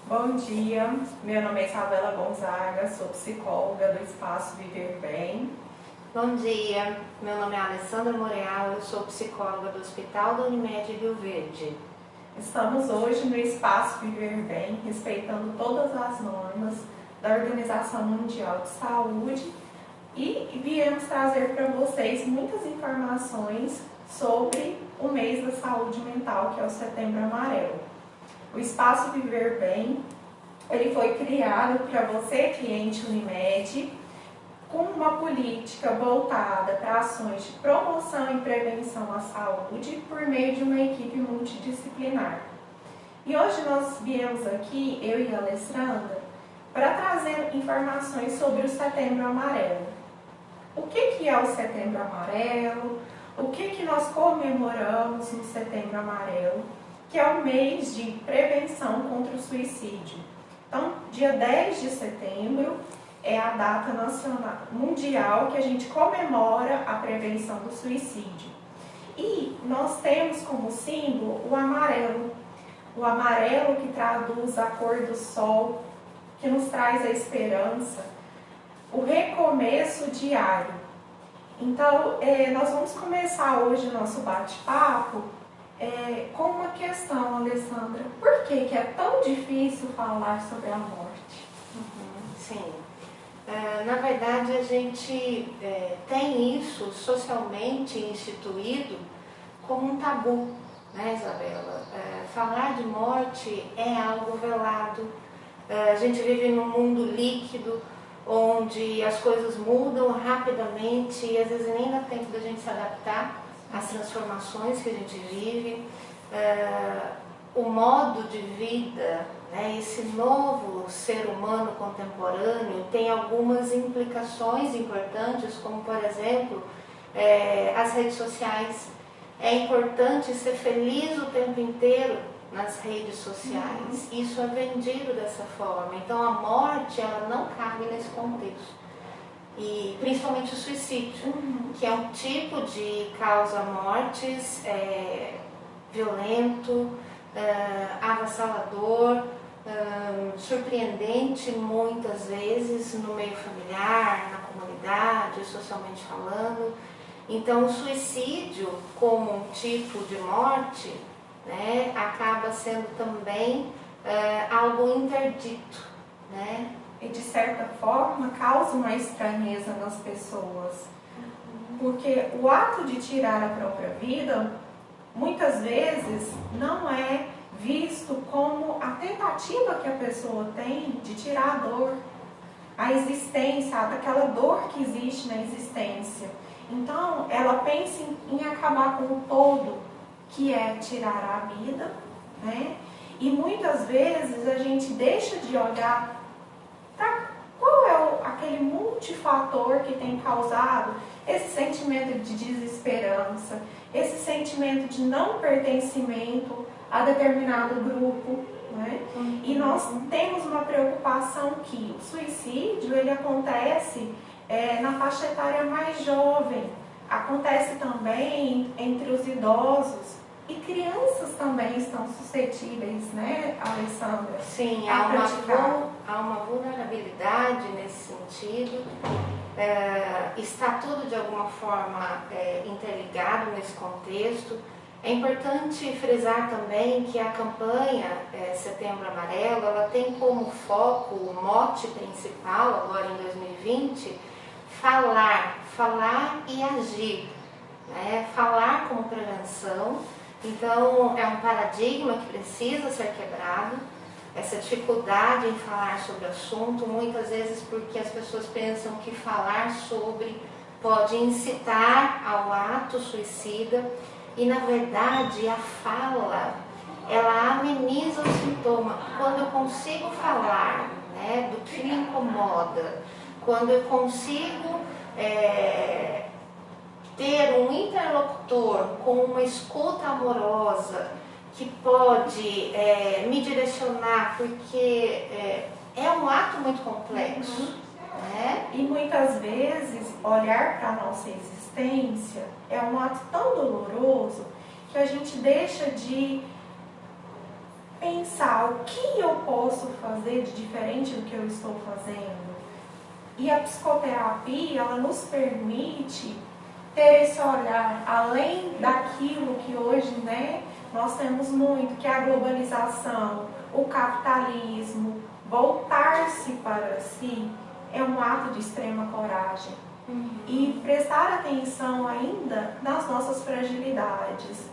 Bom dia, meu nome é Isabela Gonzaga, sou psicóloga do Espaço Viver Bem. Bom dia, meu nome é Alessandra Moreal, eu sou psicóloga do Hospital da Unimed Rio Verde. Estamos hoje no Espaço Viver Bem, respeitando todas as normas da Organização Mundial de Saúde e viemos trazer para vocês muitas informações sobre o mês da saúde mental, que é o Setembro Amarelo. O Espaço Viver Bem, ele foi criado para você, cliente Unimed, com uma política voltada para ações de promoção e prevenção à saúde por meio de uma equipe multidisciplinar. E hoje nós viemos aqui, eu e a Alessandra, para trazer informações sobre o Setembro Amarelo. O que é o Setembro Amarelo? O que nós comemoramos no Setembro Amarelo? Que é o mês de prevenção contra o suicídio. Então, dia 10 de setembro é a data nacional, mundial que a gente comemora a prevenção do suicídio. E nós temos como símbolo o amarelo que traduz a cor do sol, que nos traz a esperança, o recomeço diário. Então, nós vamos começar hoje o nosso bate-papo com uma questão, Alessandra. Por que é tão difícil falar sobre a morte? Sim. Na verdade, a gente tem isso socialmente instituído como um tabu, né, Isabela? Falar de morte é algo velado. A gente vive num mundo líquido, onde as coisas mudam rapidamente e às vezes nem dá tempo da gente se adaptar às transformações que a gente vive. O modo de vida, né, esse novo ser humano contemporâneo tem algumas implicações importantes, como por exemplo, as redes sociais. É importante ser feliz o tempo inteiro nas redes sociais. Isso é vendido dessa forma. Então a morte, ela não cabe nesse contexto. E principalmente o suicídio, que é um tipo de causa-mortes violento, avassalador, surpreendente muitas vezes no meio familiar, na comunidade, socialmente falando. Então o suicídio como um tipo de morte, né, acaba sendo também algo interdito, né? E de certa forma causa uma estranheza nas pessoas, porque o ato de tirar a própria vida muitas vezes não é visto como a tentativa que a pessoa tem de tirar a dor, a existência, aquela dor que existe na existência. Então ela pensa em acabar com o todo, que é tirar a vida, né? E muitas vezes a gente deixa de olhar qual é aquele multifator que tem causado esse sentimento de desesperança, esse sentimento de não pertencimento a determinado grupo, né? E nós temos uma preocupação que o suicídio ele acontece na faixa etária mais jovem, acontece também entre os idosos. E crianças também estão suscetíveis, né, Alessandra? Sim, há uma vulnerabilidade nesse sentido. Está tudo de alguma forma interligado nesse contexto. É importante frisar também que a campanha Setembro Amarelo, ela tem como foco, o mote principal agora em 2020, falar e agir, né? Falar como prevenção. Então, é um paradigma que precisa ser quebrado, essa dificuldade em falar sobre o assunto, muitas vezes porque as pessoas pensam que falar sobre pode incitar ao ato suicida, e na verdade a fala, ela ameniza o sintoma. Quando eu consigo falar, né, do que me incomoda, quando eu consigo ter um interlocutor com uma escuta amorosa que pode me direcionar, porque é um ato muito complexo, né? E muitas vezes olhar para a nossa existência é um ato tão doloroso que a gente deixa de pensar o que eu posso fazer de diferente do que eu estou fazendo. E a psicoterapia, ela nos permite ter esse olhar além daquilo que hoje, né, nós temos muito, que é a globalização, o capitalismo. Voltar-se para si é um ato de extrema coragem. E prestar atenção ainda nas nossas fragilidades,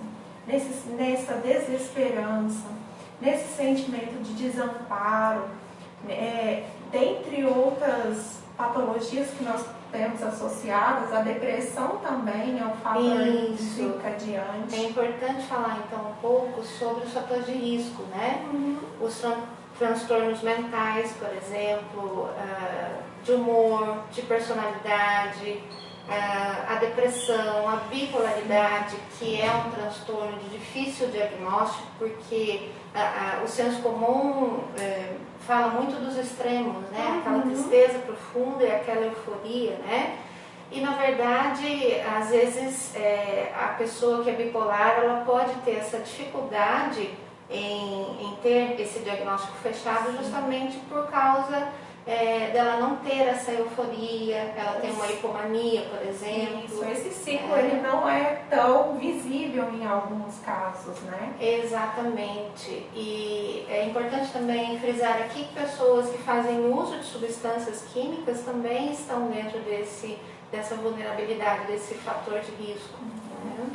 nessa desesperança, nesse sentimento de desamparo, dentre outras patologias que nós temos associadas, a depressão também é um fator desencadeante. É importante falar então um pouco sobre os fatores de risco, né? Os transtornos mentais, por exemplo, de humor, de personalidade, a depressão, a bipolaridade, que é um transtorno de difícil diagnóstico, porque o senso comum fala muito dos extremos, né? Aquela tristeza profunda e aquela euforia, né? E na verdade, às vezes, a pessoa que é bipolar, ela pode ter essa dificuldade em ter esse diagnóstico fechado justamente por causa dela não ter essa euforia, ela tem uma hipomania, por exemplo. Isso, esse ciclo ele não é tão visível em alguns casos, né? Exatamente. E é importante também frisar aqui que pessoas que fazem uso de substâncias químicas também estão dentro dessa vulnerabilidade, desse fator de risco. Né?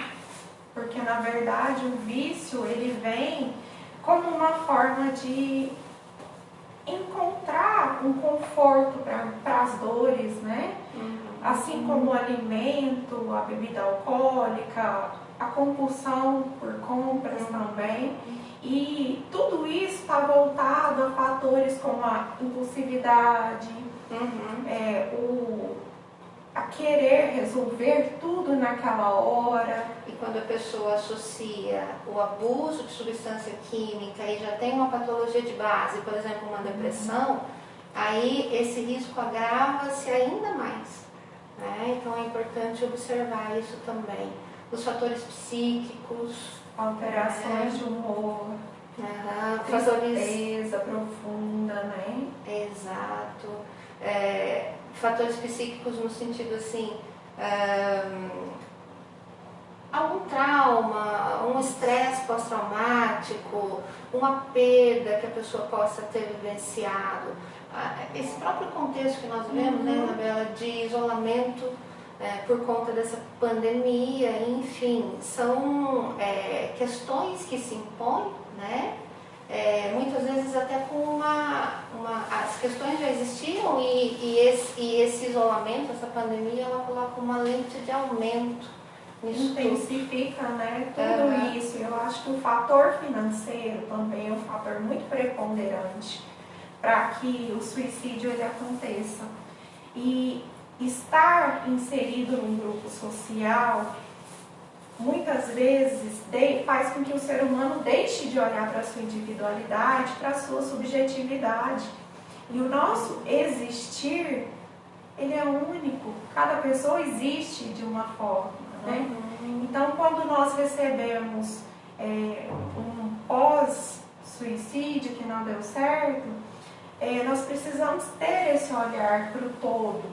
Porque na verdade o vício ele vem como uma forma de encontrar um conforto para as dores, né? Assim como o alimento, a bebida alcoólica, a compulsão por compras também. E tudo isso está voltado a fatores como a impulsividade, a querer resolver tudo naquela hora. E quando a pessoa associa o abuso de substância química e já tem uma patologia de base, por exemplo, uma depressão, aí esse risco agrava-se ainda mais. Né? Então é importante observar isso também. Os fatores psíquicos, alterações de humor, tristeza profunda, né? Exato. Fatores psíquicos no sentido assim, algum trauma, um estresse pós-traumático, uma perda que a pessoa possa ter vivenciado. Esse próprio contexto que nós vemos, né, Isabela, de isolamento por conta dessa pandemia, enfim, são questões que se impõem, né? Muitas vezes até com as questões já existiam e esse isolamento, essa pandemia, ela coloca uma lente de aumento nisso intensifica, né, tudo isso. Eu acho que o fator financeiro também é um fator muito preponderante para que o suicídio ele aconteça. E estar inserido num grupo social muitas vezes faz com que o ser humano deixe de olhar para a sua individualidade, para a sua subjetividade. E o nosso existir, ele é único. Cada pessoa existe de uma forma, né? Então, quando nós recebemos um pós-suicídio que não deu certo, nós precisamos ter esse olhar para o todo,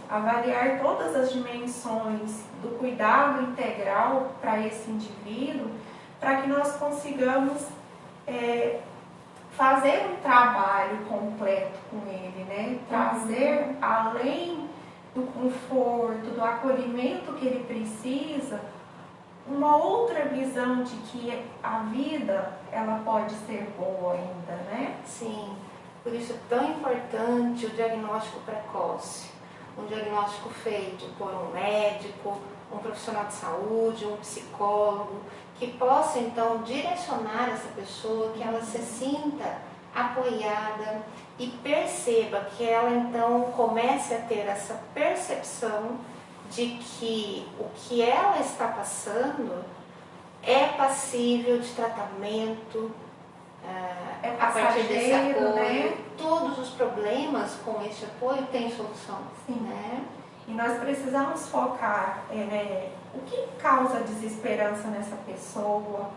avaliar todas as dimensões do cuidado integral para esse indivíduo, para que nós consigamos fazer um trabalho completo com ele, né? Trazer além do conforto, do acolhimento que ele precisa, uma outra visão de que a vida ela pode ser boa ainda, né? Sim, por isso é tão importante o diagnóstico precoce. Um diagnóstico feito por um médico, um profissional de saúde, um psicólogo, que possa então direcionar essa pessoa, que ela se sinta apoiada e perceba que ela então comece a ter essa percepção de que o que ela está passando é passível de tratamento, a partir desse apoio, né? Todos os problemas com esse apoio têm solução. Sim. Né? E nós precisamos focar o que causa desesperança nessa pessoa,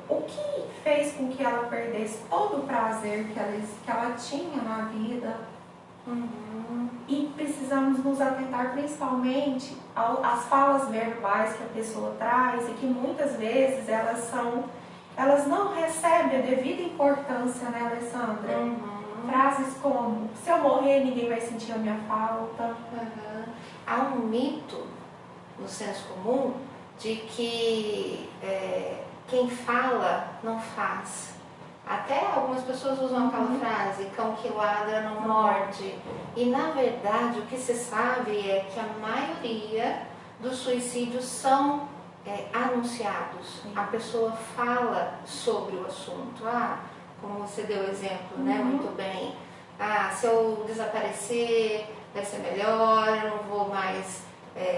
o que fez com que ela perdesse todo o prazer que ela tinha na vida. E precisamos nos atentar principalmente às falas verbais que a pessoa traz e que muitas vezes elas não recebem a devida importância, né, Alessandra? Frases como: se eu morrer, ninguém vai sentir a minha falta. Há um mito no senso comum de que quem fala não faz. Até algumas pessoas usam aquela frase: cão que ladra não morde. E na verdade o que se sabe é que a maioria dos suicídios são anunciados. A pessoa fala sobre o assunto. Como você deu exemplo, né, muito bem. Se eu desaparecer vai ser melhor, eu não vou mais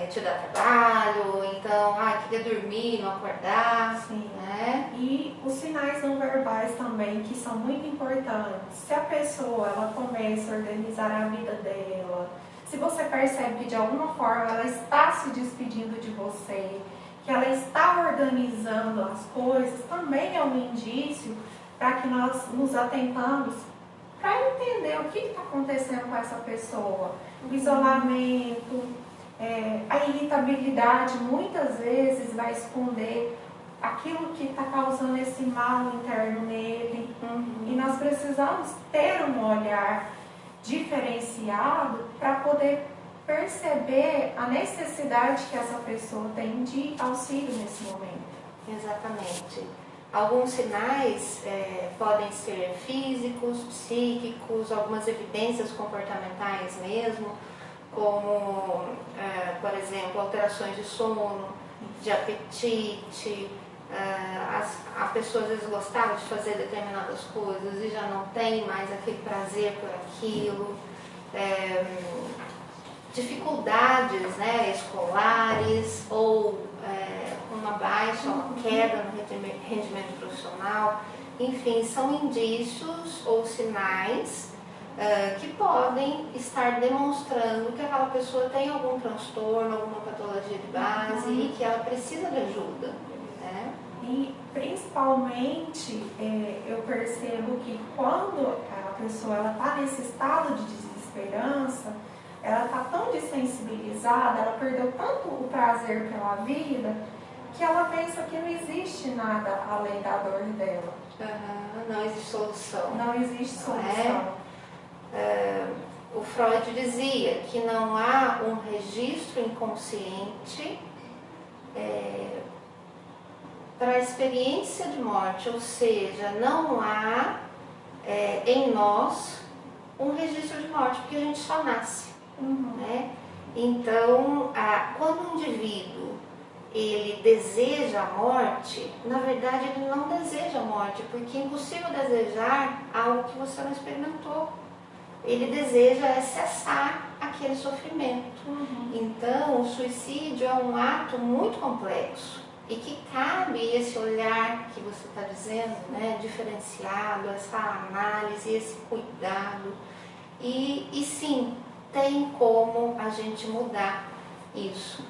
te dar trabalho, então, queria dormir, não acordar. Sim. Né? E os sinais não verbais também, que são muito importantes. Se a pessoa ela começa a organizar a vida dela, se você percebe que de alguma forma ela está se despedindo de você, que ela está organizando as coisas, também é um indício para que nós nos atentamos para entender o que está acontecendo com essa pessoa. O isolamento, a irritabilidade muitas vezes vai esconder aquilo que está causando esse mal interno nele. E nós precisamos ter um olhar diferenciado para poder perceber a necessidade que essa pessoa tem de auxílio nesse momento. Exatamente. Alguns sinais podem ser físicos, psíquicos, algumas evidências comportamentais mesmo, como, por exemplo, alterações de sono, de apetite. A pessoa às vezes gostava de fazer determinadas coisas e já não tem mais aquele prazer por aquilo. Dificuldades, né, escolares ou uma baixa, uma queda no rendimento profissional. Enfim, são indícios ou sinais que podem estar demonstrando que aquela pessoa tem algum transtorno, alguma patologia de base e que ela precisa de ajuda. Né? E principalmente eu percebo que quando a pessoa está nesse estado de desesperança, ela está tão dessensibilizada, ela perdeu tanto o prazer pela vida, que ela pensa que não existe nada além da dor dela. Não existe solução. Não existe solução. O Freud dizia que não há um registro inconsciente para a experiência de morte, ou seja, não há em nós um registro de morte, porque a gente só nasce. Né? Então, quando o indivíduo ele deseja a morte, na verdade ele não deseja a morte, porque é impossível desejar algo que você não experimentou. Ele deseja cessar aquele sofrimento. Então, o suicídio é um ato muito complexo e que cabe esse olhar que você está dizendo, né, diferenciado, essa análise, esse cuidado. E sim, tem como a gente mudar isso.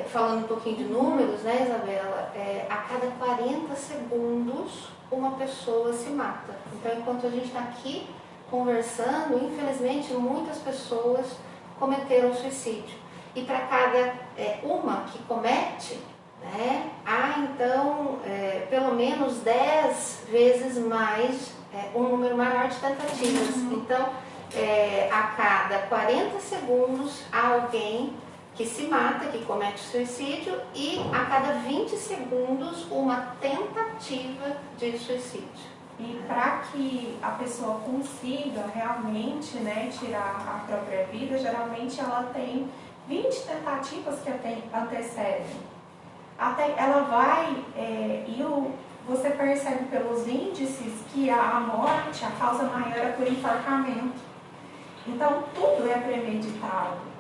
Falando um pouquinho de números, né, Isabela? A cada 40 segundos uma pessoa se mata. Então, enquanto a gente está aqui conversando, infelizmente muitas pessoas cometeram suicídio. E para cada uma que comete, né, há então pelo menos 10 vezes mais, um número maior de tentativas. Então, a cada 40 segundos há alguém que se mata, que comete suicídio, e a cada 20 segundos uma tentativa de suicídio. E para que a pessoa consiga realmente, né, tirar a própria vida, geralmente ela tem 20 tentativas que antecedem. Até ela vai, você percebe pelos índices que a morte, a causa maior é por enforcamento. Então, tudo é premeditado.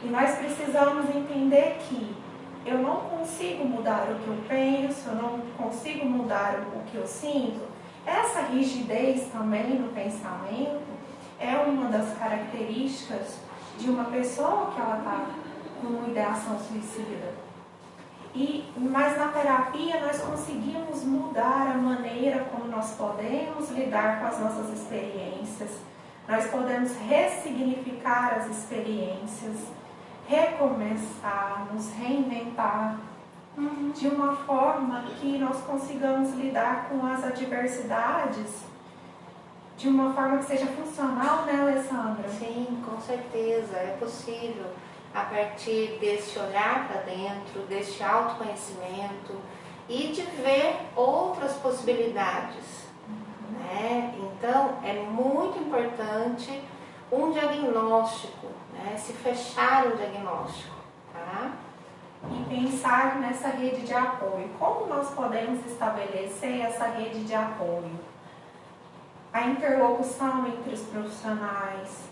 E nós precisamos entender que eu não consigo mudar o que eu penso, eu não consigo mudar o que eu sinto. Essa rigidez também no pensamento é uma das características de uma pessoa que ela está com uma ideação suicida. Mas na terapia nós conseguimos mudar a maneira como nós podemos lidar com as nossas experiências. Nós podemos ressignificar as experiências, recomeçar, nos reinventar, de uma forma que nós consigamos lidar com as adversidades de uma forma que seja funcional, né, Alessandra? Sim, com certeza, é possível a partir desse olhar para dentro, deste autoconhecimento e de ver outras possibilidades, né? Então, é muito importante um diagnóstico, né? Se fechar um diagnóstico, tá? E pensar nessa rede de apoio. Como nós podemos estabelecer essa rede de apoio? A interlocução entre os profissionais,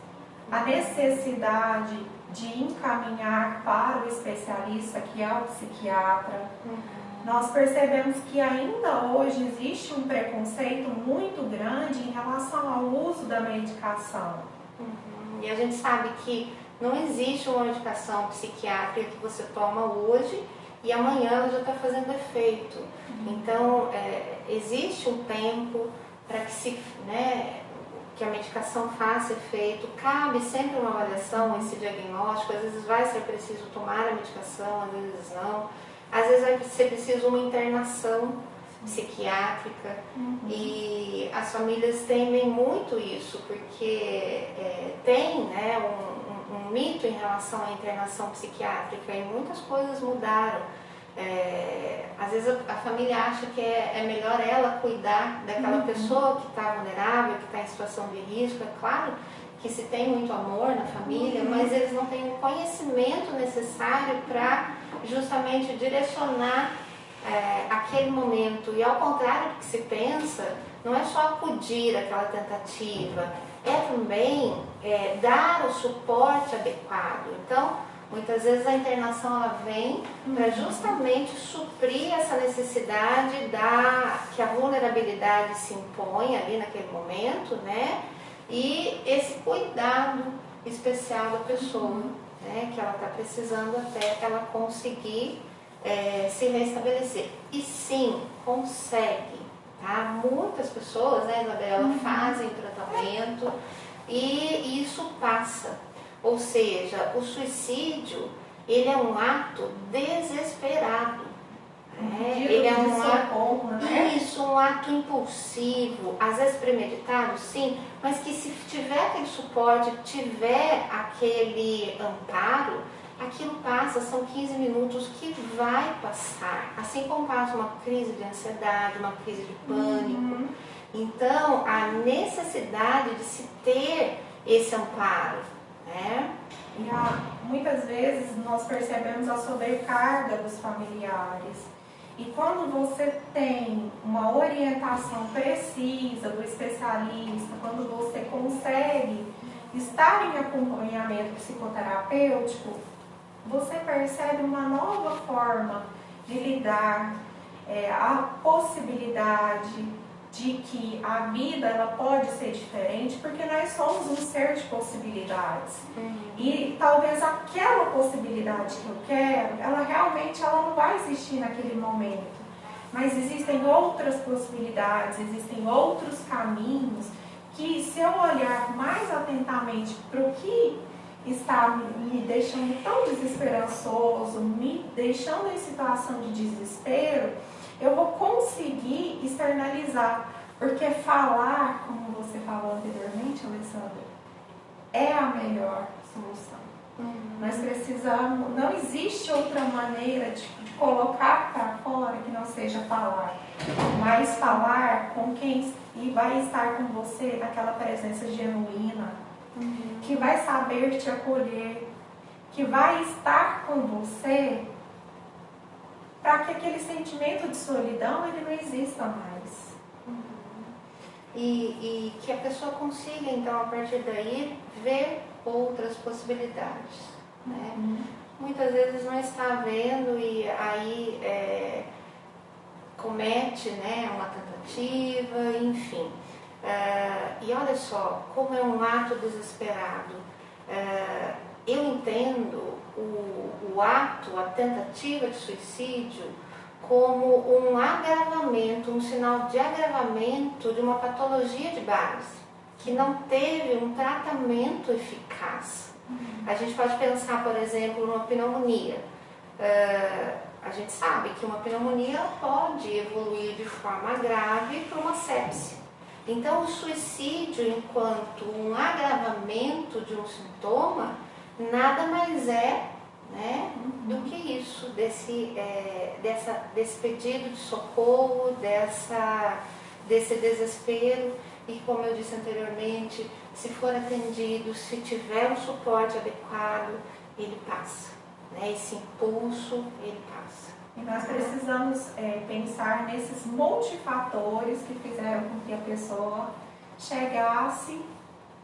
a necessidade de encaminhar para o especialista, que é o psiquiatra. Nós percebemos que ainda hoje existe um preconceito muito grande em relação ao uso da medicação. E a gente sabe que não existe uma medicação psiquiátrica que você toma hoje e amanhã ela já está fazendo efeito. Então, existe um tempo para que, que a medicação faça efeito. Cabe sempre uma avaliação, esse diagnóstico. Às vezes vai ser preciso tomar a medicação, às vezes não. Às vezes vai ser preciso uma internação psiquiátrica. E as famílias temem muito isso, porque tem, né, um mito em relação à internação psiquiátrica e muitas coisas mudaram. Às vezes a família acha que é melhor ela cuidar daquela pessoa que está vulnerável, que está em situação de risco. É claro que se tem muito amor na família, mas eles não têm o conhecimento necessário para justamente direcionar aquele momento. E ao contrário do que se pensa, não é só acudir àquela tentativa, é também dar o suporte adequado. Então, muitas vezes a internação ela vem para justamente suprir essa necessidade que a vulnerabilidade se impõe ali naquele momento, né? E esse cuidado especial da pessoa, né? Que ela está precisando até ela conseguir se restabelecer. E sim, consegue, tá? Muitas pessoas, né, Isabela, fazem tratamento e isso passa. Ou seja, o suicídio, ele é um ato desesperado. Ele é um ato impulsivo, às vezes premeditado, sim, mas que se tiver aquele suporte, tiver aquele amparo, aquilo passa, são 15 minutos que vai passar. Assim como passa uma crise de ansiedade, uma crise de pânico. Então, a necessidade de se ter esse amparo, né? Muitas vezes nós percebemos a sobrecarga dos familiares. E quando você tem uma orientação precisa do especialista, quando você consegue estar em acompanhamento psicoterapêutico, você percebe uma nova forma de lidar, a possibilidade de que a vida ela pode ser diferente, porque nós somos um ser de possibilidades. E talvez aquela possibilidade que eu quero, ela realmente não vai existir naquele momento. Mas existem outras possibilidades, existem outros caminhos que, se eu olhar mais atentamente para o que está me deixando tão desesperançoso, me deixando em situação de desespero, eu vou conseguir externalizar. Porque falar, como você falou anteriormente, Alessandra, é a melhor solução. Nós precisamos, não existe outra maneira de colocar para fora que não seja falar, mas falar com quem vai estar com você naquela presença genuína, que vai saber te acolher, que vai estar com você para que aquele sentimento de solidão ele não exista mais. E que a pessoa consiga, então, a partir daí, ver outras possibilidades, né? Muitas vezes não está vendo e aí comete, né, uma tentativa, enfim. E olha só, como é um ato desesperado. eu entendo o ato, a tentativa de suicídio, como um agravamento, um sinal de agravamento de uma patologia de base, que não teve um tratamento eficaz. A gente pode pensar, por exemplo, numa pneumonia. A gente sabe que uma pneumonia pode evoluir de forma grave para uma sepse. Então, o suicídio, enquanto um agravamento de um sintoma, nada mais é, né, do que isso, desse pedido de socorro, desse desespero. E como eu disse anteriormente, se for atendido, se tiver um suporte adequado, ele passa, né? Esse impulso, ele passa. E nós precisamos pensar nesses multifatores que fizeram com que a pessoa chegasse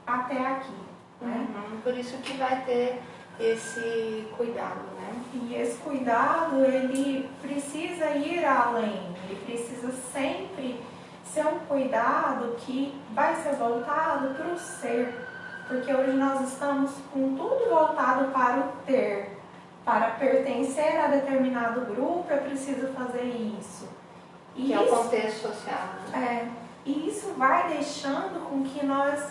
até aqui, né? Por isso que vai ter esse cuidado, né? E esse cuidado, ele precisa ir além, ele precisa sempre ser um cuidado que vai ser voltado para o ser, porque hoje nós estamos com tudo voltado para o ter. Para pertencer a determinado grupo, eu preciso fazer isso. E que é o contexto social, né? E isso vai deixando com que nós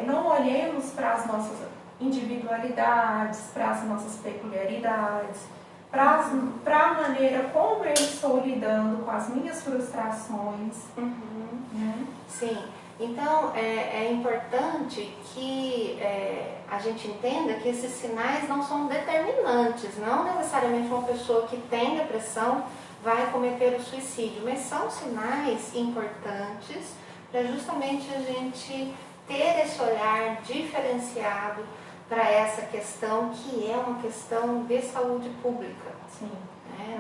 não olhemos para as nossas individualidades, para as nossas peculiaridades, para a maneira como eu estou lidando com as minhas frustrações. Né? Sim. Então, é importante que a gente entenda que esses sinais não são determinantes. Não necessariamente uma pessoa que tem depressão vai cometer o suicídio, mas são sinais importantes para justamente a gente ter esse olhar diferenciado para essa questão, que é uma questão de saúde pública. Sim.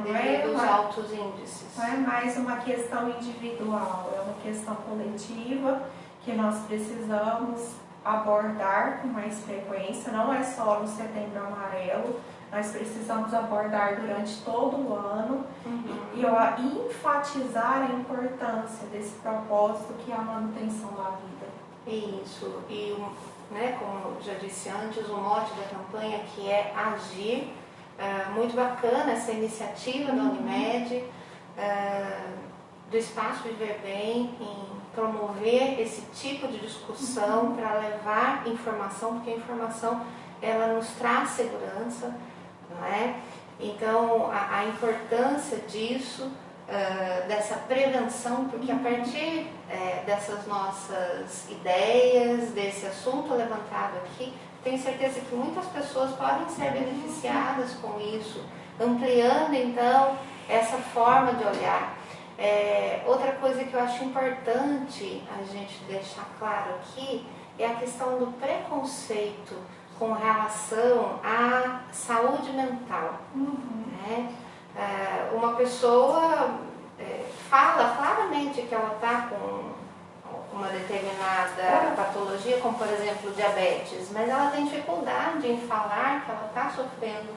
Devido aos altos índices. Não é mais uma questão individual, é uma questão coletiva que nós precisamos abordar com mais frequência. Não é só no Setembro Amarelo, nós precisamos abordar durante todo o ano e enfatizar a importância desse propósito que é a manutenção da vida. Isso, e né, como já disse antes, o mote da campanha, que é agir. Muito bacana essa iniciativa da Unimed, do Espaço Viver Bem, em promover esse tipo de discussão para levar informação, porque a informação ela nos traz segurança, não é? Então a importância disso, dessa prevenção, porque a partir dessas nossas ideias, desse assunto levantado aqui, tenho certeza que muitas pessoas podem ser beneficiadas com isso, ampliando então essa forma de olhar. Outra coisa que eu acho importante a gente deixar claro aqui é a questão do preconceito com relação à saúde mental. Né? Uma pessoa fala claramente que ela está com uma determinada patologia, como por exemplo diabetes, mas ela tem dificuldade em falar que ela está sofrendo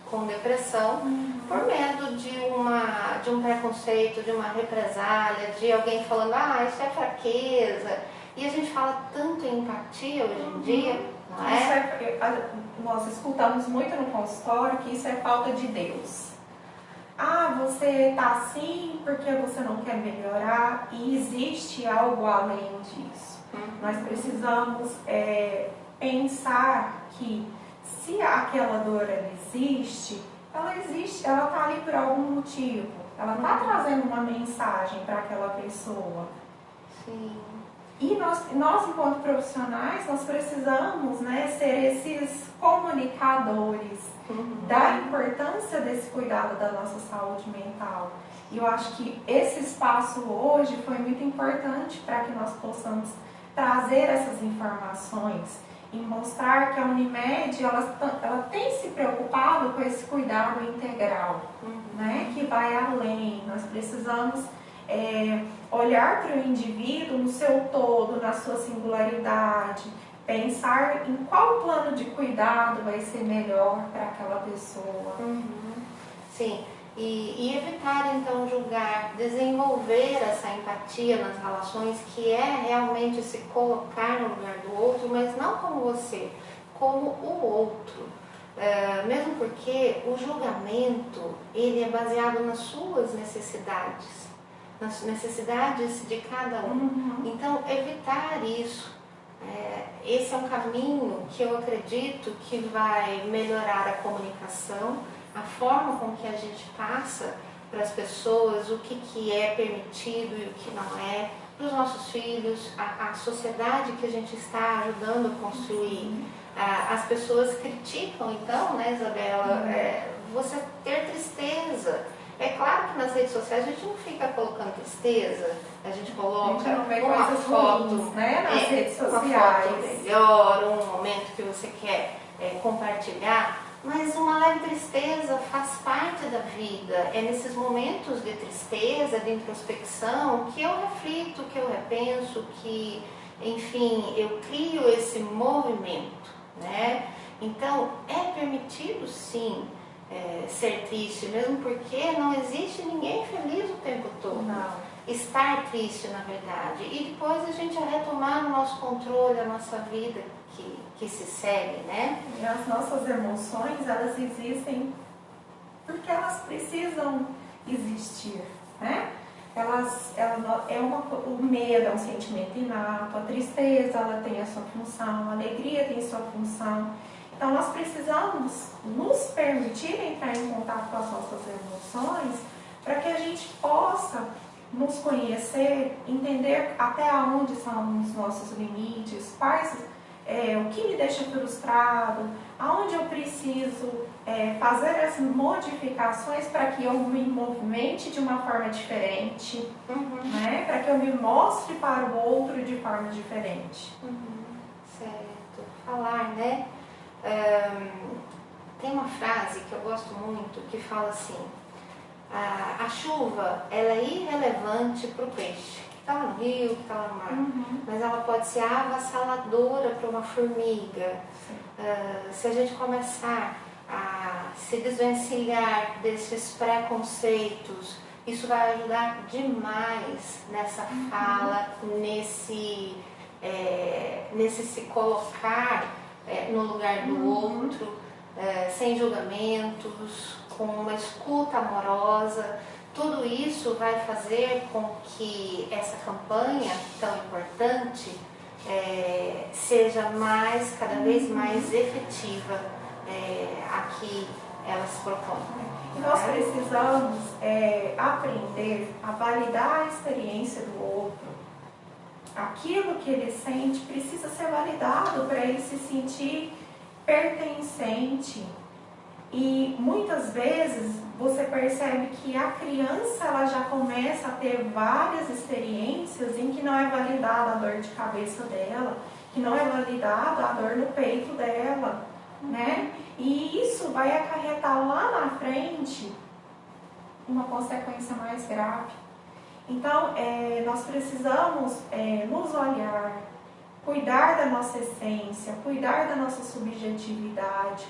com depressão por medo de um preconceito, de uma represália, de alguém falando, isso é fraqueza. E a gente fala tanto em empatia hoje em dia, não é? Nós escutamos muito no consultório que isso é falta de Deus. Você está assim porque você não quer melhorar, e existe algo além disso. Nós precisamos pensar que se aquela dor ela existe, ela está ali por algum motivo, ela está trazendo uma mensagem para aquela pessoa. Sim. E nós enquanto profissionais, nós precisamos, né, ser esses comunicadores da importância desse cuidado da nossa saúde mental. E eu acho que esse espaço hoje foi muito importante para que nós possamos trazer essas informações e mostrar que a Unimed ela tem se preocupado com esse cuidado integral, né, que vai além. Nós precisamos olhar para o indivíduo no seu todo, na sua singularidade, pensar em qual plano de cuidado vai ser melhor para aquela pessoa. Sim, e evitar então julgar, desenvolver essa empatia nas relações, que é realmente se colocar no lugar do outro, mas não como você, como o outro. Mesmo porque o julgamento ele é baseado nas suas necessidades, nas necessidades de cada um. Então, evitar isso. Esse é um caminho que eu acredito que vai melhorar a comunicação, a forma com que a gente passa para as pessoas o que é permitido e o que não é, para os nossos filhos, a sociedade que a gente está ajudando a construir. As pessoas criticam, então, né, Isabela, você ter tristeza. É claro que nas redes sociais a gente não fica colocando tristeza, a gente coloca uma foto, ruins, né, nas redes uma sociais. foto melhor, um momento que você quer compartilhar, mas uma leve tristeza faz parte da vida. É nesses momentos de tristeza, de introspecção, que eu reflito, que eu repenso, que, enfim, eu crio esse movimento, né? Então, é permitido sim ser triste, mesmo porque não existe ninguém feliz o tempo todo. Não. Estar triste, na verdade, e depois a gente retomar o nosso controle, a nossa vida que se segue, né? E as nossas emoções, elas existem porque elas precisam existir, né? O medo é um sentimento inato, a tristeza ela tem a sua função, a alegria tem a sua função. Então nós precisamos nos permitir entrar em contato com as nossas emoções para que a gente possa nos conhecer, entender até onde são os nossos limites, o que me deixa frustrado, aonde eu preciso fazer as modificações para que eu me movimente de uma forma diferente, né? Para que eu me mostre para o outro de forma diferente. Certo. Falar, né? Tem uma frase que eu gosto muito que fala assim: a chuva ela é irrelevante para o peixe que está no rio, que está no mar, mas ela pode ser avassaladora para uma formiga. Se a gente começar a se desvencilhar desses preconceitos, isso vai ajudar demais nessa fala, nesse se colocar no lugar do outro, sem julgamentos, com uma escuta amorosa. Tudo isso vai fazer com que essa campanha tão importante seja cada vez mais efetiva a que ela se propõe. E nós precisamos aprender a validar a experiência do outro. Aquilo que ele sente precisa ser validado para ele se sentir pertencente. E muitas vezes você percebe que a criança ela já começa a ter várias experiências em que não é validada a dor de cabeça dela, que não é validada a dor no peito dela, né? E isso vai acarretar lá na frente uma consequência mais grave. Então, nós precisamos nos olhar, cuidar da nossa essência, cuidar da nossa subjetividade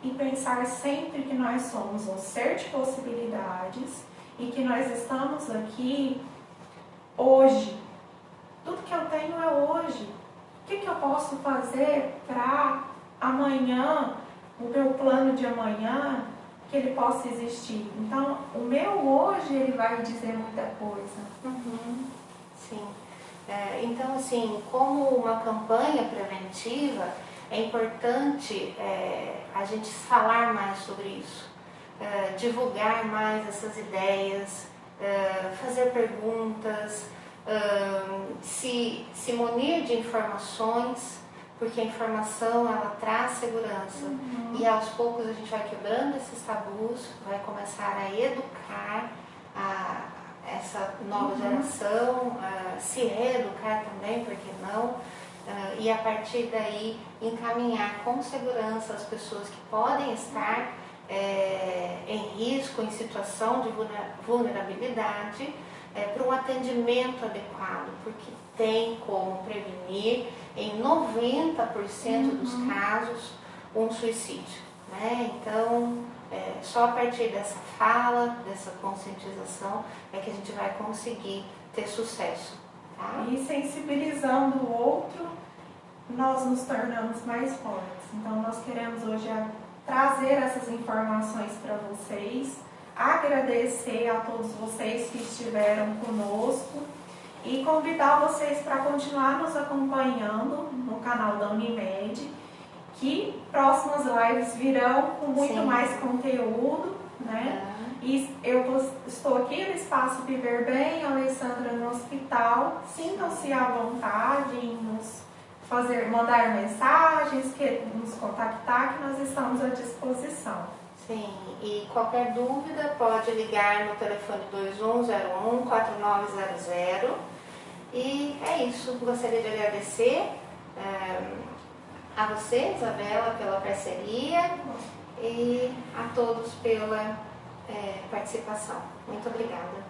e pensar sempre que nós somos um ser de possibilidades e que nós estamos aqui hoje. Tudo que eu tenho é hoje. O que eu posso fazer para amanhã, o meu plano de amanhã, que ele possa existir? Então, o meu hoje, ele vai dizer muita coisa. Sim. Então, assim, como uma campanha preventiva, é importante a gente falar mais sobre isso, divulgar mais essas ideias, fazer perguntas, se munir de informações, porque a informação ela traz segurança. E aos poucos a gente vai quebrando esses tabus, vai começar a educar essa nova geração, se reeducar também, por que não? E a partir daí encaminhar com segurança as pessoas que podem estar em risco, em situação de vulnerabilidade, para um atendimento adequado, porque tem como prevenir em 90% dos casos um suicídio, né? Então, só a partir dessa fala, dessa conscientização, é que a gente vai conseguir ter sucesso. Tá? E sensibilizando o outro nós nos tornamos mais fortes. Então, nós queremos hoje trazer essas informações para vocês, agradecer a todos vocês que estiveram conosco e convidar vocês para continuar nos acompanhando no canal da Unimed, que próximas lives virão com muito Sim. mais conteúdo, né? E eu estou aqui no Espaço Viver Bem, a Alessandra no hospital. Sintam-se à vontade em nos mandar mensagens, nos contactar, que nós estamos à disposição. Sim, e qualquer dúvida pode ligar no telefone 2101-4900. E é isso, gostaria de agradecer a você, Isabela, pela parceria e a todos pela participação. Muito obrigada.